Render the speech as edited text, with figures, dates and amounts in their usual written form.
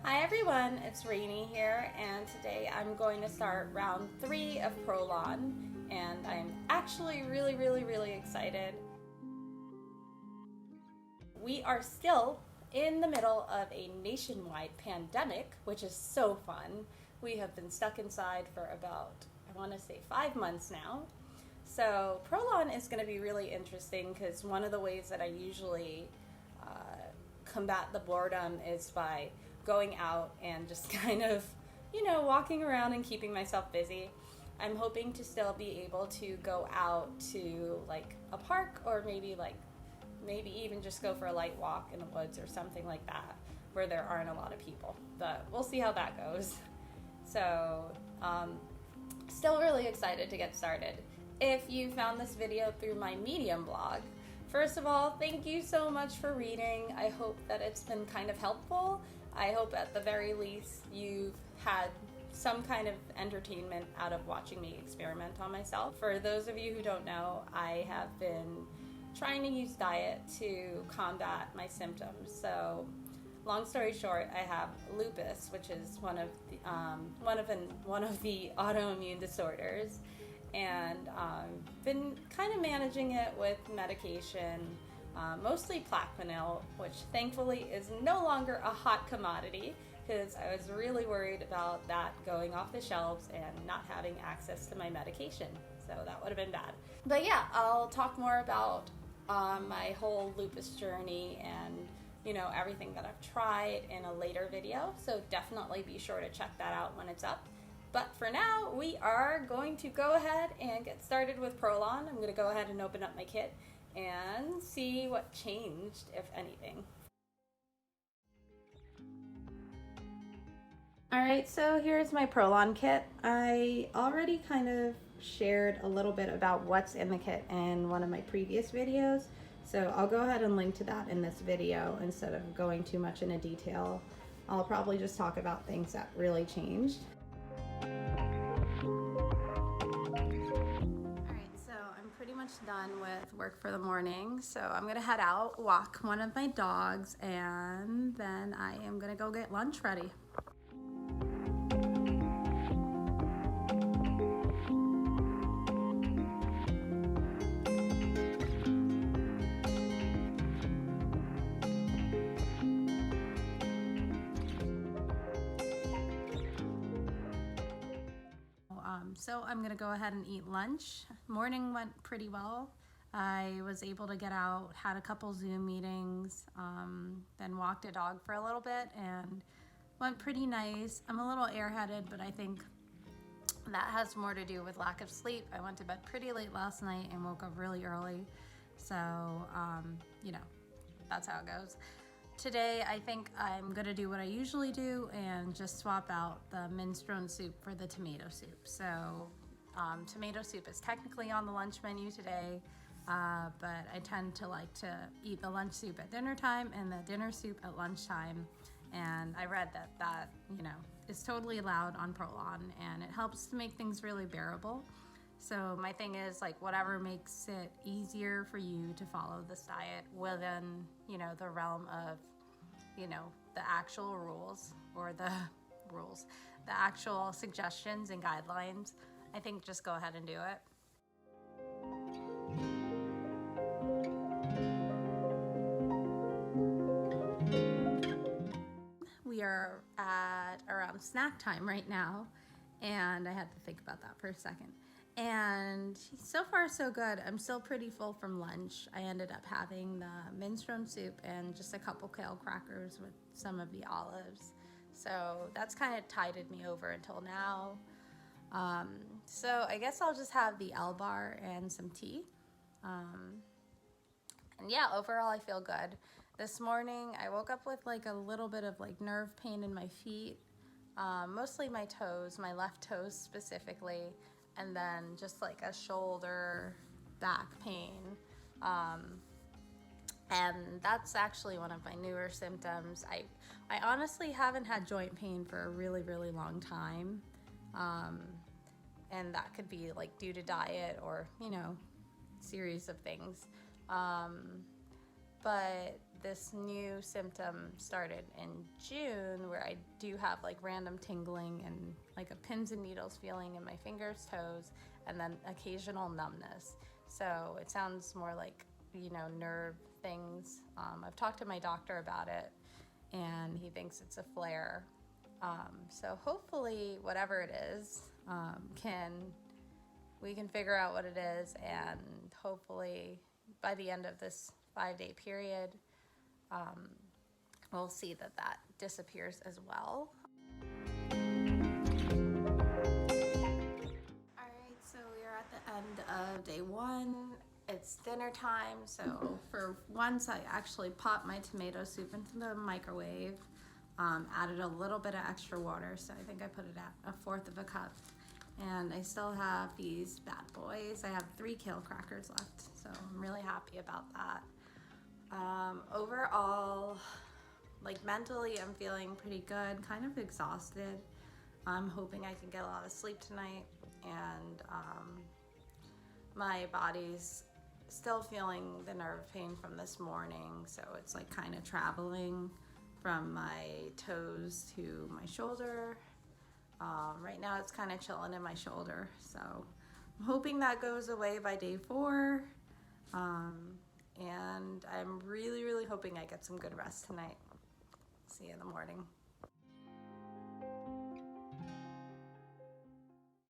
Hi everyone, it's Rainy here, and today I'm going to start round 3 of ProLon, and I'm actually really excited. We are still in the middle of a nationwide pandemic, which is so fun. We have been stuck inside for about, I want to say 5 months now. So ProLon is going to be really interesting because one of the ways that I usually combat the boredom is by going out and just kind of, walking around and keeping myself busy. I'm hoping to still be able to go out to like a park or maybe even just go for a light walk in the woods or something like that where there aren't a lot of people. But we'll see how that goes. So, still really excited to get started. If you found this video through my Medium blog, first of all, thank you so much for reading. I hope that it's been kind of helpful. I hope at the very least you've had some kind of entertainment out of watching me experiment on myself. For those of you who don't know, I have been trying to use diet to combat my symptoms. So, long story short, I have lupus, which is one of the autoimmune disorders, and been kind of managing it with medication. Mostly Plaquenil, which thankfully is no longer a hot commodity because I was really worried about that going off the shelves and not having access to my medication. So that would have been bad. But yeah, I'll talk more about my whole lupus journey and everything that I've tried in a later video. So definitely be sure to check that out when it's up. But for now, we are going to go ahead and get started with ProLon. I'm going to go ahead and open up my kit and see what changed, if anything. Alright, so here's my ProLon kit. I already kind of shared a little bit about what's in the kit in one of my previous videos, so I'll go ahead and link to that in this video instead of going too much into detail. I'll probably just talk about things that really changed. Done with work for the morning, so I'm gonna head out, walk one of my dogs, and then I am gonna go get lunch ready. So I'm gonna go ahead and eat lunch. Morning went pretty well. I was able to get out, had a couple Zoom meetings, then walked a dog for a little bit and went pretty nice. I'm a little airheaded, but I think that has more to do with lack of sleep. I went to bed pretty late last night and woke up really early. So, that's how it goes. Today, I think I'm gonna do what I usually do and just swap out the minestrone soup for the tomato soup. So tomato soup is technically on the lunch menu today, but I tend to like to eat the lunch soup at dinner time and the dinner soup at lunchtime. And I read that is totally allowed on ProLon, and it helps to make things really bearable. So my thing is, whatever makes it easier for you to follow this diet within, the realm of, the actual rules or the actual suggestions and guidelines, I think just go ahead and do it. We are at around snack time right now, and I had to think about that for a second. And so far so good. I'm still pretty full from lunch. I ended up having the minestrone soup and just a couple kale crackers with some of the olives. So that's kind of tided me over until now. So I guess I'll just have the L-bar and some tea. And yeah, overall I feel good. This morning I woke up with a little bit of nerve pain in my feet, mostly my toes, my left toes specifically, and then just a shoulder back pain. And that's actually one of my newer symptoms. I honestly haven't had joint pain for a really long time. And that could be due to diet or, series of things. But this new symptom started in June where I do have like random tingling and like a pins and needles feeling in my fingers, toes, and then occasional numbness. So it sounds more like, nerve things. I've talked to my doctor about it and he thinks it's a flare. So hopefully whatever it is, we can figure out what it is, and hopefully by the end of this 5-day period, we'll see that disappears as well. Alright, so we are at the end of day 1. It's dinner time, so for once I actually popped my tomato soup into the microwave, added a little bit of extra water, so I think I put it at 1/4 of a cup. And I still have these bad boys. I have 3 kale crackers left, so I'm really happy about that. Overall, like mentally, I'm feeling pretty good, kind of exhausted. I'm hoping I can get a lot of sleep tonight, and my body's still feeling the nerve pain from this morning, so it's like kind of traveling from my toes to my shoulder. Right now it's kind of chilling in my shoulder, so I'm hoping that goes away by day 4. And I'm really, really hoping I get some good rest tonight. See you in the morning.